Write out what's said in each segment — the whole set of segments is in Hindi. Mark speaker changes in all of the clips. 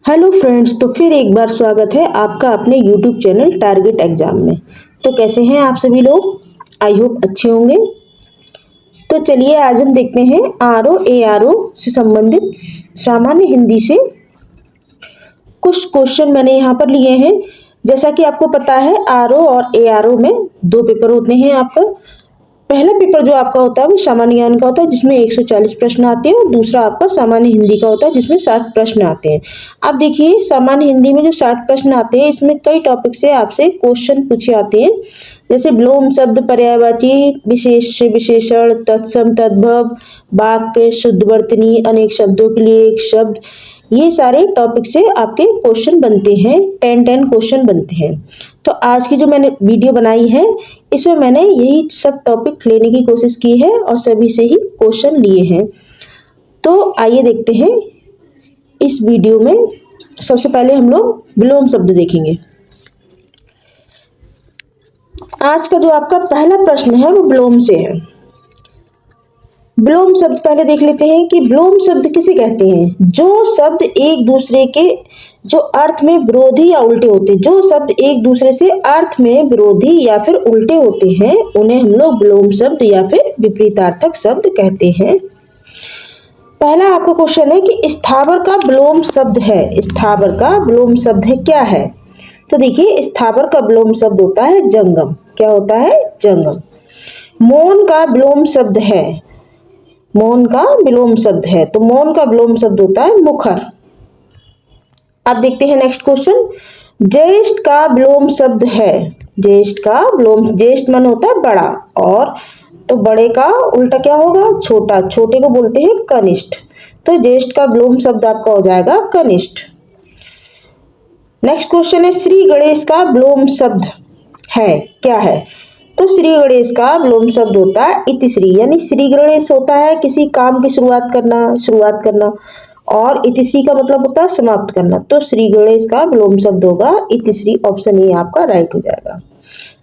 Speaker 1: हेलो फ्रेंड्स, तो फिर एक बार स्वागत है आपका अपने यूट्यूब चैनल टारगेट एग्जाम में। तो कैसे हैं आप सभी लोग? आई होप अच्छे होंगे। तो चलिए आज हम देखते हैं R O A R O से संबंधित सामान्य हिंदी से कुछ क्वेश्चन मैंने यहाँ पर लिए हैं। जैसा कि आपको पता है आर ओ और ए आर ओ में दो पेपर होते हैं आपका। पहला पेपर जो आपका होता है वो सामान्य ज्ञान का होता है जिसमें 140 प्रश्न आते हैं और दूसरा आपका सामान्य हिंदी का होता है जिसमें 60 प्रश्न आते हैं। अब देखिए सामान्य हिंदी में जो 60 प्रश्न आते हैं इसमें कई टॉपिक से आपसे क्वेश्चन पूछे आते हैं, जैसे विलोम शब्द, पर्यायवाची, विशेष विशेषण, तत्सम तद्भव, वाक्य, शुद्धवर्तनी, अनेक शब्दों के लिए एक शब्द, ये सारे टॉपिक से आपके क्वेश्चन बनते हैं। 10 क्वेश्चन बनते हैं। तो आज की जो मैंने वीडियो बनाई है इसमें मैंने यही सब टॉपिक लेने की कोशिश की है और सभी से ही क्वेश्चन लिए हैं। तो आइए देखते हैं इस वीडियो में। सबसे पहले हम लोग विलोम शब्द देखेंगे। आज का जो आपका पहला प्रश्न है वो विलोम से है। विलोम शब्द पहले देख लेते हैं कि विलोम शब्द किसे कहते हैं। जो शब्द एक दूसरे के जो अर्थ में विरोधी या उल्टे होते हैं, जो शब्द एक दूसरे से अर्थ में विरोधी या फिर उल्टे होते हैं उन्हें हम लोग विलोम शब्द या फिर विपरीतार्थक शब्द कहते हैं। पहला आपका क्वेश्चन है कि स्थावर का विलोम शब्द है। स्थावर का विलोम शब्द है क्या है? तो देखिए स्थावर का विलोम शब्द होता है जंगम। क्या होता है? जंगम। मौन का विलोम शब्द है। मौन का विलोम शब्द है तो मौन का विलोम शब्द होता है मुखर। अब देखते हैं नेक्स्ट क्वेश्चन। ज्येष्ठ का विलोम शब्द है। ज्येष्ठ का विलोम, ज्येष्ठ मन होता है बड़ा, और तो बड़े का उल्टा क्या होगा? छोटा। छोटे को बोलते हैं कनिष्ठ। तो ज्येष्ठ का विलोम शब्द आपका हो जाएगा कनिष्ठ। नेक्स्ट क्वेश्चन है श्री गणेश का विलोम शब्द है क्या है? तो श्री गणेश का विलोम शब्द होता है इतिश्री, यानी श्री गणेश होता है किसी काम की शुरुआत करना, और इतिश्री का मतलब होता है समाप्त करना। तो श्री गणेश का विलोम शब्द होगा इतिश्री। ऑप्शन ए आपका राइट हो जाएगा।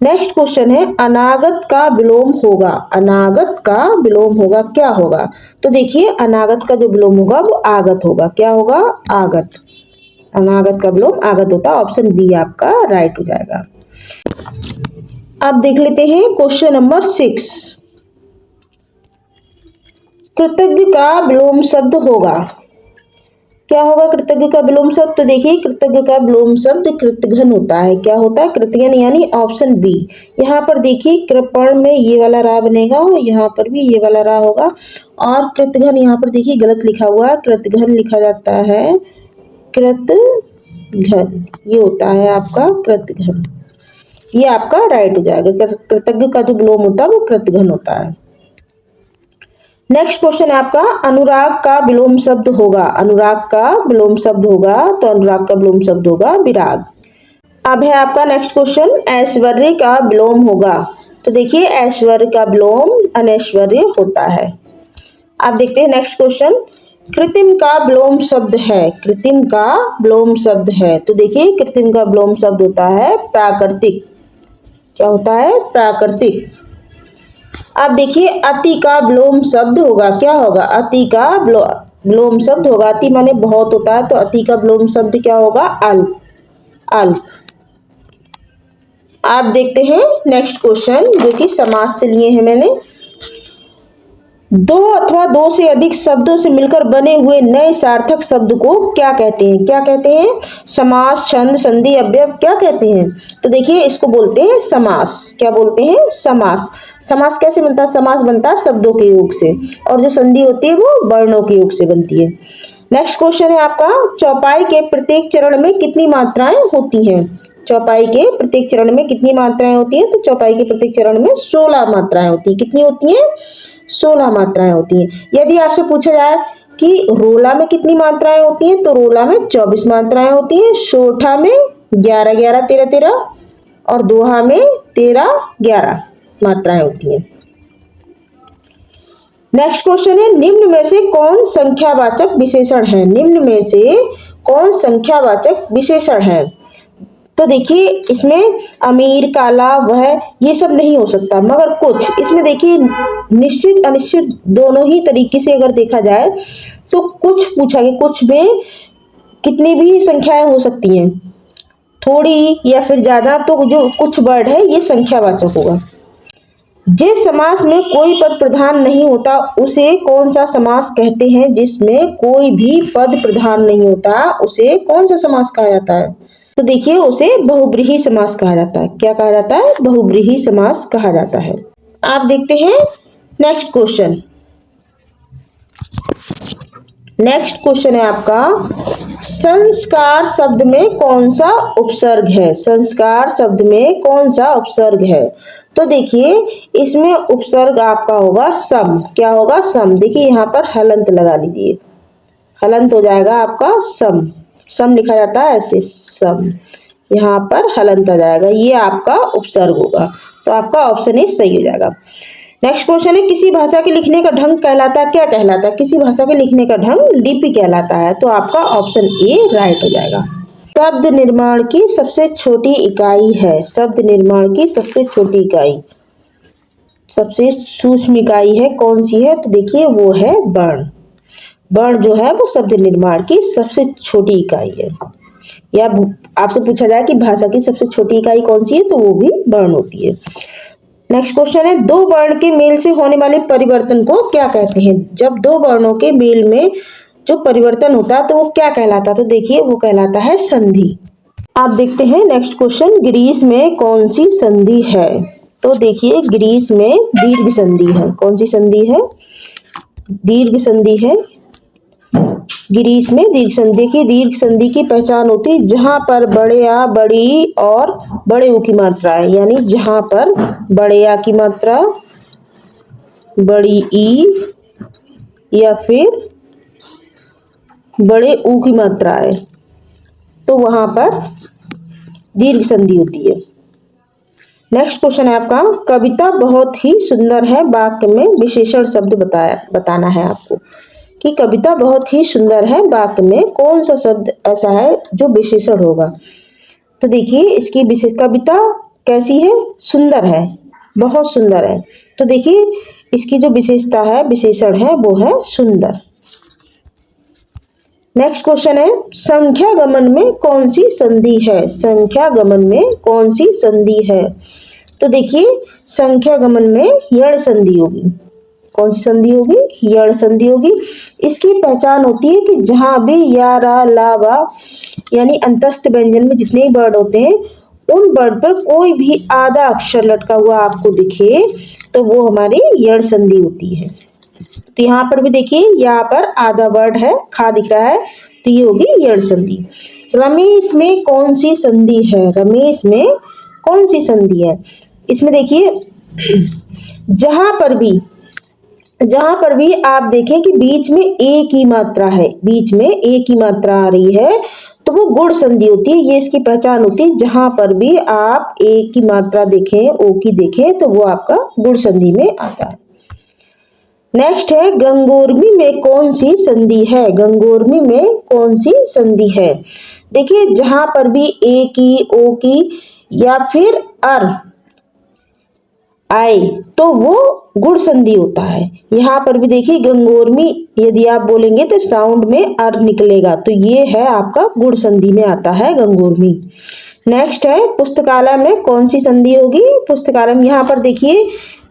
Speaker 1: नेक्स्ट क्वेश्चन है अनागत का विलोम होगा। अनागत का विलोम होगा क्या होगा? तो देखिए अनागत का जो विलोम होगा वो आगत होगा। क्या होगा? आगत। अनागत का विलोम आगत होता है। ऑप्शन बी आपका राइट हो जाएगा। अब देख लेते हैं क्वेश्चन नंबर 6। कृतज्ञ का विलोम शब्द होगा। क्या होगा कृतज्ञ का विलोम शब्द? तो देखिए कृतज्ञ का विलोम शब्द कृतघ्न होता है। क्या होता है? कृतघ्न, यानी ऑप्शन बी। यहाँ पर देखिए कृपण में ये वाला रा बनेगा और यहाँ पर भी ये वाला रा होगा, और कृतघ्न यहाँ पर देखिए गलत लिखा हुआ है, कृतघ्न लिखा जाता है कृतघ्न। ये होता है आपका कृतघ्न। ये आपका राइट हो जाएगा। कृतज्ञ का जो विलोम होता है वो कृतघ्न होता है। नेक्स्ट क्वेश्चन है आपका अनुराग का विलोम शब्द होगा। अनुराग का विलोम शब्द होगा तो अनुराग का विलोम शब्द होगा विराग। अब है आपका नेक्स्ट क्वेश्चन ऐश्वर्य का विलोम होगा। तो देखिए ऐश्वर्य का विलोम अनैश्वर्य होता है। अब देखते हैं नेक्स्ट क्वेश्चन। कृत्रिम का विलोम शब्द है। कृत्रिम का विलोम शब्द है तो देखिए कृत्रिम का विलोम शब्द होता है प्राकृतिक। क्या होता है? प्राकृतिक। अब देखिए अति का विलोम शब्द होगा। क्या होगा? अति का विलोम शब्द होगा। अति माने बहुत होता है तो अति का विलोम शब्द क्या होगा? अल्प। अल्प। आप देखते हैं नेक्स्ट क्वेश्चन जो कि समास से लिए हैं मैंने। दो अथवा दो से अधिक शब्दों से मिलकर बने हुए नए सार्थक शब्द को क्या कहते हैं? क्या कहते हैं? समास, छंद, संधि, अव्यय क्या कहते हैं? तो देखिए इसको बोलते हैं समास। क्या बोलते हैं? समास। समास कैसे बनता है? समास बनता है शब्दों के योग से, और जो संधि होती है वो वर्णों के योग से बनती है। नेक्स्ट क्वेश्चन है आपका चौपाई के प्रत्येक चरण में कितनी मात्राएं होती हैं? चौपाई के प्रत्येक चरण में कितनी मात्राएं होती हैं? तो चौपाई के प्रत्येक चरण में 16 मात्राएं होती हैं। कितनी होती हैं? 16 मात्राएं होती हैं। यदि आपसे पूछा जाए कि रोला में कितनी मात्राएं होती हैं तो रोला में 24 मात्राएं होती हैं। सोठा में 11 11 13 13 और दोहा में 13 11 मात्राएं होती हैं। नेक्स्ट क्वेश्चन है निम्न में से कौन संख्यावाचक विशेषण है? निम्न में से कौन संख्यावाचक विशेषण है? तो देखिए इसमें अमीर, काला, वह, ये सब नहीं हो सकता, मगर कुछ इसमें देखिए निश्चित अनिश्चित दोनों ही तरीके से अगर देखा जाए तो कुछ पूछा गया, कुछ में कितनी भी संख्याएं हो सकती हैं, थोड़ी या फिर ज्यादा, तो जो कुछ वर्ड है ये संख्यावाचक होगा। जिस समास में कोई पद प्रधान नहीं होता उसे कौन सा समास कहते हैं? जिसमें कोई भी पद प्रधान नहीं होता उसे कौन सा समास कहा जाता है? तो देखिए उसे बहुब्रीहि समास कहा जाता है। क्या कहा जाता है? बहुब्रीहि समास कहा जाता है। आप देखते हैं नेक्स्ट क्वेश्चन। नेक्स्ट क्वेश्चन है आपका, संस्कार शब्द में कौन सा उपसर्ग है? संस्कार शब्द में कौन सा उपसर्ग है? तो देखिए इसमें उपसर्ग आपका होगा सम। क्या होगा? सम। देखिए यहाँ पर हलंत लगा लीजिए, हलंत हो जाएगा आपका सम। सम लिखा जाता है ऐसे, सम, यहाँ पर हलंत आ जाएगा, ये आपका उपसर्ग होगा। तो आपका ऑप्शन ए सही हो जाएगा। नेक्स्ट क्वेश्चन है, किसी भाषा के लिखने का ढंग कहलाता है? क्या कहलाता है? किसी भाषा के लिखने का ढंग लिपि कहलाता है। तो आपका ऑप्शन ए राइट हो जाएगा। शब्द निर्माण की सबसे छोटी इकाई है। शब्द निर्माण की सबसे छोटी इकाई, सबसे सूक्ष्म इकाई है, कौन सी है? तो देखिए वो है वर्ण। वर्ण जो है वो शब्द निर्माण की सबसे छोटी इकाई है। या आपसे पूछा जाए कि भाषा की सबसे छोटी इकाई कौन सी है, तो वो भी वर्ण होती है। नेक्स्ट क्वेश्चन है, दो वर्ण के मेल से होने वाले परिवर्तन को क्या कहते हैं? जब दो वर्णों के मेल में जो परिवर्तन होता है तो वो क्या कहलाता है? तो देखिए वो कहलाता है संधि। आप देखते हैं नेक्स्ट क्वेश्चन, ग्रीस में कौन सी संधि है? तो देखिए ग्रीस में दीर्घ संधि है। कौन सी संधि है? दीर्घ संधि है। ग्रीस में दीर्घ संधि। देखिए दीर्घ संधि की पहचान होती है जहां पर बड़े आ, बड़ी और बड़े ऊ की मात्रा है, यानी जहां पर बड़े आ की मात्रा, बड़ी ई या फिर बड़े ऊ की मात्रा है, तो वहां पर दीर्घ संधि होती है। नेक्स्ट क्वेश्चन है आपका, कविता बहुत ही सुंदर है, वाक्य में विशेषण शब्द बताना है आपको कि कविता बहुत ही सुंदर है, वाक्य में कौन सा शब्द ऐसा है जो विशेषण होगा? तो देखिए इसकी कविता कैसी है? सुंदर है, बहुत सुंदर है। तो देखिए इसकी जो विशेषता है, विशेषण है, वो है सुंदर। नेक्स्ट क्वेश्चन है, संख्या गमन में कौन सी संधि है? संख्या गमन में कौन सी संधि है? तो देखिए संख्या गमन में यण संधि होगी। कौन सी संधि होगी? यण संधि होगी। इसकी पहचान होती है कि जहां भी या, रा, ला, वा यानी अंतस्थ व्यंजन में जितने भी वर्ड होते हैं उन वर्ड पर कोई भी आधा अक्षर लटका हुआ आपको दिखे तो वो हमारी यण संधि होती है। तो यहाँ पर भी देखिए यहाँ पर आधा वर्ड है, खा दिख रहा है, तो ये होगी यण संधि। रमेश में कौन सी संधि है? रमेश में कौन सी संधि है? इसमें देखिए जहां पर भी आप देखें कि बीच में ए की मात्रा है, बीच में ए की मात्रा आ रही है तो वो गुण संधि होती है। ये इसकी पहचान होती है, जहां पर भी आप ए की मात्रा देखें, ओ की देखें, तो वो आपका गुण संधि में आता है। नेक्स्ट है, गंगोर्मी में कौन सी संधि है? गंगोर्मी में कौन सी संधि है? देखिए जहां पर भी ए की, ओ की या फिर अर आए तो वो गुण संधि होता है। यहाँ पर भी देखिए गंगोर्मी यदि आप बोलेंगे तो साउंड में अर निकलेगा, तो ये है आपका गुण संधि में आता है गंगोर्मी। नेक्स्ट है, पुस्तकालय में कौन सी संधि होगी? पुस्तकालय में यहाँ पर देखिए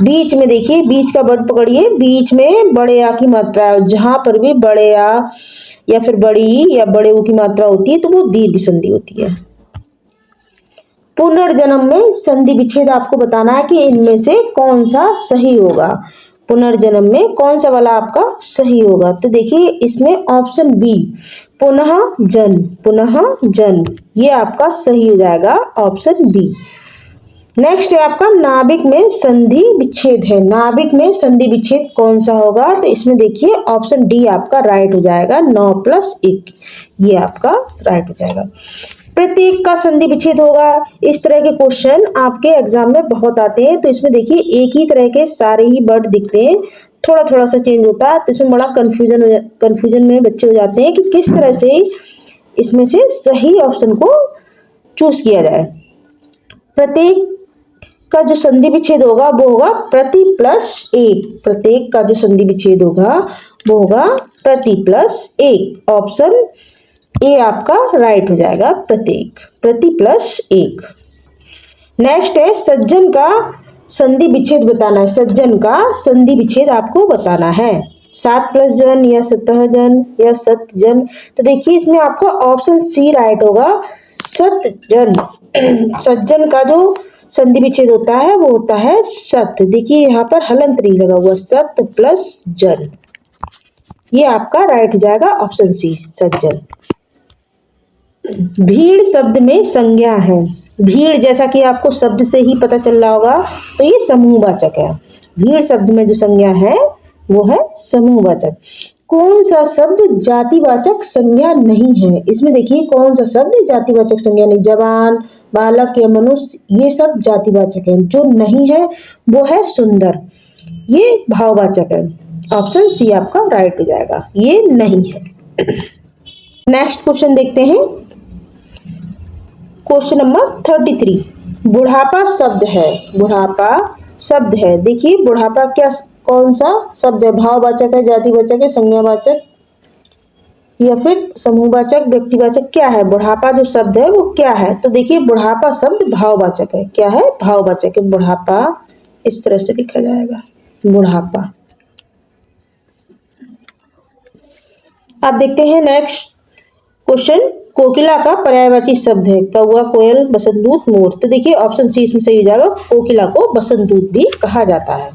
Speaker 1: बीच में, देखिए बीच का वर्ड पकड़िए, बीच में बड़े आ की मात्रा है, जहां पर भी बड़े आ या फिर बड़ी या बड़े ऊ की मात्रा होती है तो वो दीर्घ संधि होती है। पुनर्जन्म में संधि विच्छेद आपको बताना है कि इनमें से कौन सा सही होगा। पुनर्जन्म में कौन सा वाला आपका सही होगा? तो देखिए इसमें ऑप्शन बी, पुनः जन्म, पुनः जन्म, ये आपका सही हो जाएगा, ऑप्शन बी। नेक्स्ट है आपका, नाभिक में संधि विच्छेद है। नाभिक में संधि विच्छेद कौन सा होगा? तो इसमें देखिए ऑप्शन डी आपका राइट हो जाएगा, 9+1, ये आपका राइट हो जाएगा। प्रतीक का संधि विच्छेद होगा। इस तरह के क्वेश्चन आपके एग्जाम में बहुत आते हैं, तो इसमें देखिए एक ही तरह के सारे ही वर्ड दिखते हैं, थोड़ा थोड़ा सा चेंज होता है, तो इसमें बड़ा कंफ्यूजन में बच्चे हो जाते हैं कि किस तरह से इसमें से सही ऑप्शन को चूज किया जाए। प्रतीक का जो संधि विच्छेद होगा वो होगा प्रति प्लस एक। प्रत्येक का जो संधि विच्छेद होगा वो होगा प्रति प्लस एक, ऑप्शन ए आपका राइट हो जाएगा। प्रत्येक, प्रति प्लस एक। नेक्स्ट है सज्जन का संधि विच्छेद बताना है। सज्जन का संधि विच्छेद आपको बताना है। 7 प्लस जन या 17 जन या 7 जन। तो देखिए इसमें आपका ऑप्शन सी राइट होगा, 7 जन। सज्जन का जो संधि विच्छेद होता है वो होता है 7। देखिए यहाँ पर हलंत नहीं लगा हुआ, 7 प्लस जन। ये आपका राइट हो जाएगा ऑप्शन सी, सज्जन। भीड़ शब्द में संज्ञा है। भीड़ जैसा कि आपको शब्द से ही पता चल रहा होगा, तो ये समूहवाचक है। भीड़ शब्द में जो संज्ञा है वो है समूहवाचक। कौन सा शब्द जातिवाचक संज्ञा नहीं है? इसमें देखिए कौन सा शब्द जातिवाचक संज्ञा नहीं। जवान, बालक या मनुष्य, ये सब जातिवाचक है। जो नहीं है वो है सुंदर, ये भाववाचक है। ऑप्शन सी आपका राइट हो जाएगा, ये नहीं है। नेक्स्ट क्वेश्चन देखते हैं। Question number 33। बुढ़ापा शब्द है। बुढ़ापा शब्द है। देखिए बुढ़ापा क्या, कौन सा शब्द है? भाववाचक है, जातिवाचक है, संज्ञावाचक या फिर समूहवाचक, व्यक्तिवाचक, क्या है? बुढ़ापा जो शब्द है वो क्या है? तो देखिए बुढ़ापा शब्द भाववाचक है। क्या है? भाववाचक है। बुढ़ापा इस तरह से लिखा जाएगा, बुढ़ापा। अब देखते हैं नेक्स्ट क्वेश्चन। कोकिला का पर्यायवाची शब्द है। कौवा, कोयल, बसंतदूत, मोर। तो देखिए ऑप्शन सी इसमें सही हो जाएगा, कोकिला को बसंतदूत भी कहा जाता है।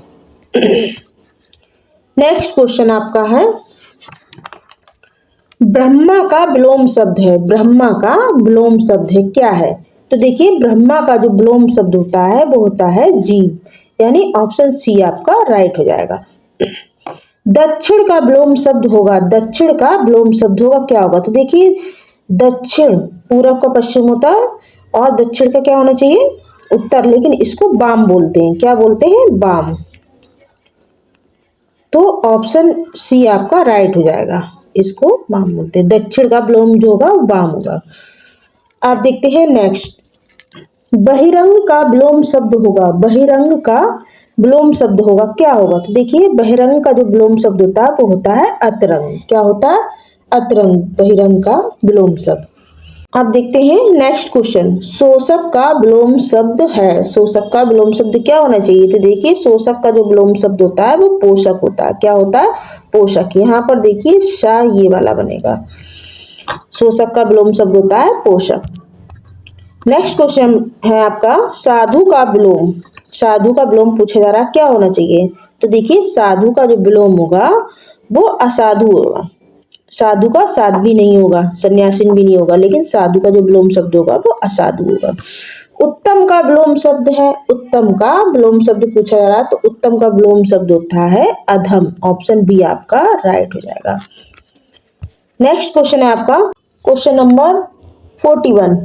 Speaker 1: नेक्स्ट क्वेश्चन आपका है, ब्रह्मा का विलोम शब्द है। ब्रह्मा का विलोम शब्द है, क्या है? तो देखिए ब्रह्मा का जो विलोम शब्द होता है वो होता है जीव, यानी ऑप्शन सी आपका राइट हो जाएगा। दक्षिण का विलोम शब्द होगा। दक्षिण का विलोम शब्द होगा, क्या होगा? तो देखिए दक्षिण पूरब का पश्चिम होता है और दक्षिण का क्या होना चाहिए? उत्तर, लेकिन इसको वाम बोलते हैं। क्या बोलते हैं? वाम। तो ऑप्शन सी आपका राइट हो जाएगा, इसको वाम बोलते हैं। दक्षिण का विलोम जो होगा वाम होगा। आप देखते हैं नेक्स्ट, बहिरंग का विलोम शब्द होगा। बहिरंग का विलोम शब्द होगा, क्या होगा? तो देखिए बहिरंग का जो विलोम शब्द होता है वो होता है अतरंग। क्या होता है? अतरंग, बहिरंग का विलोम शब्द। अब देखते हैं नेक्स्ट क्वेश्चन, शोषक का विलोम शब्द है। शोषक का विलोम शब्द क्या होना चाहिए? तो देखिए शोषक का जो विलोम शब्द होता है वो पोषक होता है। क्या होता है? पोषक। यहाँ पर देखिए शा ये वाला बनेगा। शोषक का विलोम शब्द होता है पोषक। नेक्स्ट क्वेश्चन है आपका, साधु का विलोम। साधु का विलोम पूछा जा रहा है, क्या होना चाहिए? तो देखिए साधु का जो विलोम होगा वो असाधु होगा। साधु का साध्वी नहीं होगा, सन्यासिन भी नहीं होगा, लेकिन साधु का जो विलोम शब्द होगा वो असाधु होगा। उत्तम का विलोम शब्द है। उत्तम का विलोम शब्द पूछा जा रहा है, तो उत्तम का विलोम शब्द होता है अधम। ऑप्शन बी आपका राइट हो जाएगा। नेक्स्ट क्वेश्चन है आपका क्वेश्चन नंबर 41।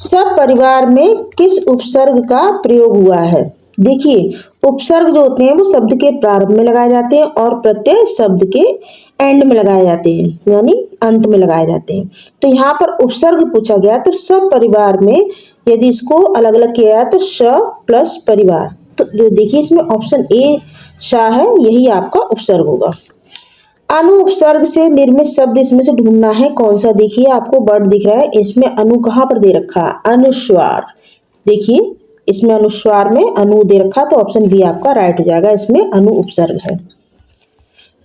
Speaker 1: सब परिवार में किस उपसर्ग का प्रयोग हुआ है? देखिए उपसर्ग जो होते हैं वो शब्द के प्रारंभ में लगाए जाते हैं और प्रत्यय शब्द के एंड में लगाए जाते हैं, यानी अंत में लगाए जाते हैं। तो यहाँ पर उपसर्ग पूछा गया, तो सब परिवार में यदि इसको अलग अलग किया जाए तो स प्लस परिवार। तो जो देखिए इसमें ऑप्शन ए सा है, यही आपका उपसर्ग होगा। अनु उपसर्ग से निर्मित शब्द इसमें से ढूंढना है कौन सा? देखिए आपको वर्ड दिख रहा है, इसमें अनु कहाँ पर दे रखा है? अनुस्वार। देखिए इसमें अनुस्वार में अनु दे रखा, तो ऑप्शन बी आपका राइट हो जाएगा, इसमें अनु उपसर्ग है।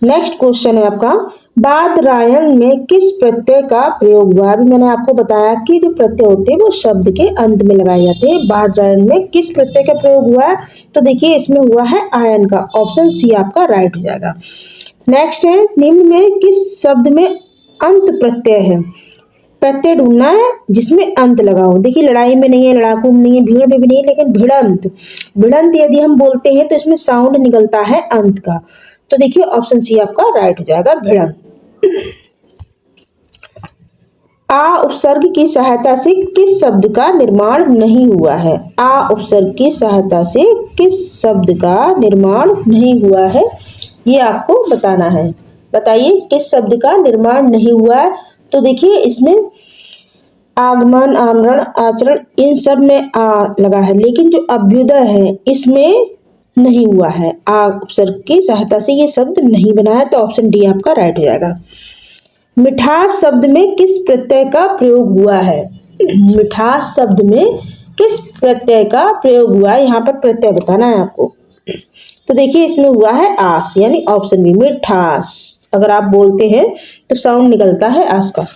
Speaker 1: नेक्स्ट क्वेश्चन है आपका, बादरायण में किस प्रत्यय का प्रयोग हुआ? अभी मैंने आपको बताया कि जो प्रत्यय होते हैं वो शब्द के अंत में लगाए जाते हैं। बादरायण में किस प्रत्यय का प्रयोग हुआ है? तो देखिए इसमें हुआ है आयन का। ऑप्शन सी आपका राइट हो जाएगा। नेक्स्ट है, निम्न में किस शब्द में अंत प्रत्यय है? प्रत्यय ढूंढना है जिसमें अंत लगा हो। देखिए लड़ाई में नहीं है, लड़ाकू में नहीं है, भीड़ में भी नहीं है, लेकिन भिड़ंत। भिड़ंत यदि हम बोलते हैं तो इसमें साउंड निकलता है अंत का। तो देखिए ऑप्शन सी आपका राइट हो जाएगा, भिड़ंत। आ उपसर्ग की सहायता से किस शब्द का निर्माण नहीं हुआ है? आ उपसर्ग की सहायता से किस शब्द का निर्माण नहीं हुआ है, ये आपको बताना है। बताइए किस शब्द का निर्माण नहीं हुआ है? तो देखिए इसमें आगमन, आमरण, आचरण, इन सब में आ लगा है, लेकिन जो अभ्युदय है इसमें नहीं हुआ है। आ उपसर्ग की सहायता से ये शब्द नहीं बना है, तो ऑप्शन डी आपका राइट हो जाएगा। मिठास शब्द में किस प्रत्यय का प्रयोग हुआ है? मिठास शब्द में किस प्रत्यय का प्रयोग हुआ है? यहाँ पर प्रत्यय बताना है आपको। तो देखिए इसमें हुआ है आस, यानी ऑप्शन बी मिठास। अगर आप बोलते हैं तो साउंड निकलता है आस का,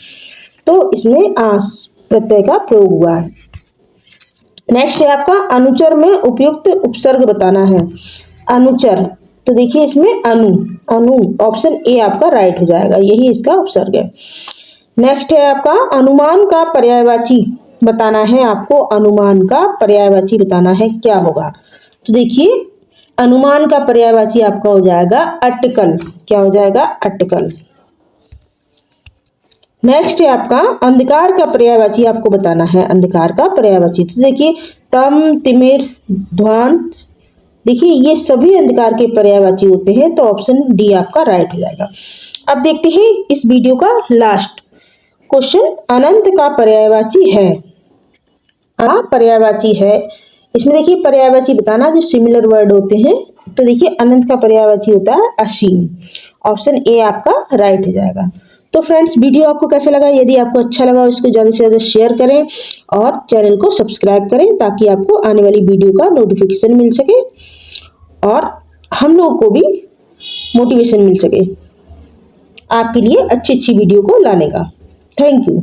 Speaker 1: तो इसमें आस प्रत्यय का प्रयोग हुआ है। नेक्स्ट है आपका अनुचर में उपयुक्त उपसर्ग बताना है। अनुचर, तो देखिए इसमें अनु, अनु ऑप्शन ए आपका राइट हो जाएगा, यही इसका उपसर्ग है। नेक्स्ट है आपका अनुमान का पर्यायवाची बताना है आपको। अनुमान का पर्यायवाची बताना है, क्या होगा? तो देखिए अनुमान का पर्यायवाची आपका हो जाएगा अटकल। क्या हो जाएगा? अटकल। नेक्स्ट है आपका अंधकार का पर्यायवाची आपको बताना है। अंधकार का पर्यायवाची, तो देखिए तम, तिमिर, ध्वांत, देखिए ये सभी अंधकार के पर्यायवाची होते हैं, तो ऑप्शन डी आपका राइट हो जाएगा। अब देखते हैं इस वीडियो का लास्ट क्वेश्चन, अनंत का पर्यायवाची है। पर्यायवाची है, इसमें देखिए पर्यायवाची बताना जो सिमिलर वर्ड होते हैं। तो देखिए अनंत का पर्यायवाची होता है असीम, ऑप्शन ए आपका राइट हो जाएगा। तो फ्रेंड्स वीडियो आपको कैसा लगा? यदि आपको अच्छा लगा इसको ज़्यादा से ज़्यादा शेयर करें और चैनल को सब्सक्राइब करें, ताकि आपको आने वाली वीडियो का नोटिफिकेशन मिल सके और हम लोगों को भी मोटिवेशन मिल सके आपके लिए अच्छी अच्छी वीडियो को लाने का। Thank you.